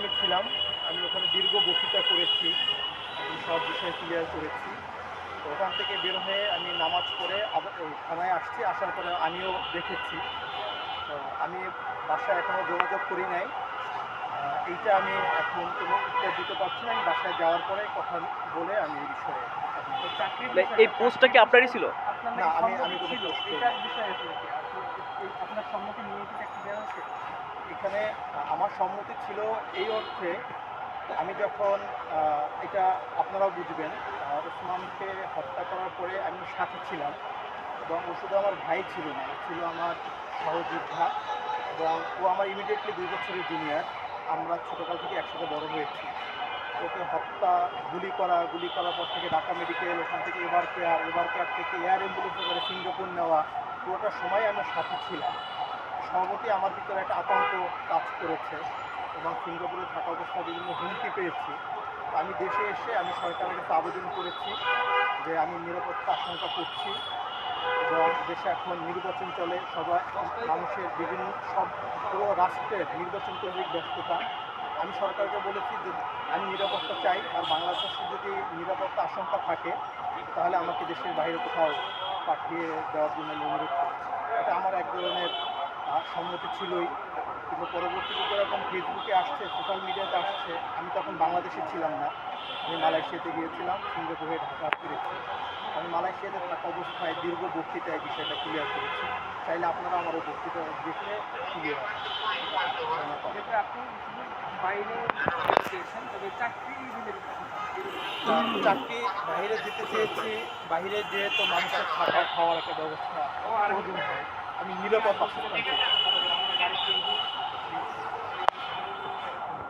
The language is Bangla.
আমি ছিলাম। আমি ওখানে দীর্ঘ বক্তৃতা করেছি, আমি সব বিষয় ক্লিয়ার করেছি। তো ওখান থেকে বের হয়ে আমি নামাজ পড়ে আবার ওই থানায় আসছি। আসার পরে আমিও দেখেছি। তো আমি বাসায় এখনও যোগাযোগ করি নাই। এইটা আমি এখন কোনো উত্তর দিতে পারছি না। আমি বাসায় যাওয়ার পরে কথা বলে আমি এই বিষয়ে তো চাকরির মানে বিষয়টা, এই পোস্টটা কি আপনারই ছিল? আপনার না, নাকি আমি সম্মতি কোনো ছিল, পোস্ট এটার করিনি। বিষয়ে আসলে কি আপনি আপনার সম্মতি নিয়ে কি চাকরি দেওয়া হয়েছে? এখানে আমার সম্মতি ছিল এই অর্থে, আমি যখন এটা আপনারাও বুঝবেন, ওসমানকে হত্যা করার পরে আমি সাথে ছিলাম এবং ও শুধু আমার ভাই ছিল না, ও ছিল আমার সহযোদ্ধা এবং ও আমার ইমিডিয়েটলি 2 বছরের জুনিয়র। আমরা ছোটোকাল থেকে একসাথে বড় হয়েছি। ওকে হত্যা, গুলি করার পর থেকে ঢাকা মেডিকেল, ওখান থেকে এবার কেয়ার থেকে এয়ার অ্যাম্বুলেন্সে করে সিঙ্গাপুর নেওয়া, পুরোটা সময় আমি সাথে ছিলাম। স্বভাবতই আমার ভিতরে একটা আতঙ্ক কাজ করেছে এবং সিঙ্গাপুরে থাকা অবস্থায় বিভিন্ন হুমকি পেয়েছি। তো আমি দেশে এসে আমি সরকারের কাছে আবেদন করেছি যে আমি নিরাপত্তা আশঙ্কা করছি এবং দেশে এখন নির্বাচন চলে, সবাই মানুষের বিভিন্ন সব পুরো রাষ্ট্রের নির্বাচন কেন্দ্রিক ব্যস্ততা। আমি সরকারকে বলেছি যে আমি নিরাপত্তা চাই, আর বাংলাদেশে যদি নিরাপত্তা আশঙ্কা থাকে তাহলে আমাকে দেশের বাইরে কোথাও পাঠিয়ে দেওয়ার জন্য আমি অনুরোধ করেছি। এটা আমার এক ধরনের সম্মতি ছিলই, কিন্তু পরবর্তীতে যেরকম ফেসবুকে আসছে, সোশ্যাল মিডিয়াতে আসছে, আমি তখন বাংলাদেশে ছিলাম না, আমি মালয়েশিয়াতে গিয়েছিলাম, সিঙ্গাপুরে ঢাকা ফিরেছি। আমি মালয়েশিয়াতে থাকা অবস্থায় দীর্ঘ বক্তৃতায় বিষয়টা ক্লিয়ার করেছি। চাইলে আপনারা আমার ওই বক্তৃতা দেখলে ক্লিয়ার হবে। যেহেতু আপনি শুধু বাইরে চেয়েছেন, তবে চাকরি রিলেটেড চাকরি বাইরে যেতে চেয়েছি, বাইরে যেহেতু মানুষের থাকা খাওয়ার একটা ব্যবস্থা প্রয়োজন হয়, আমি নিরাপদ বাসস্থান চাই।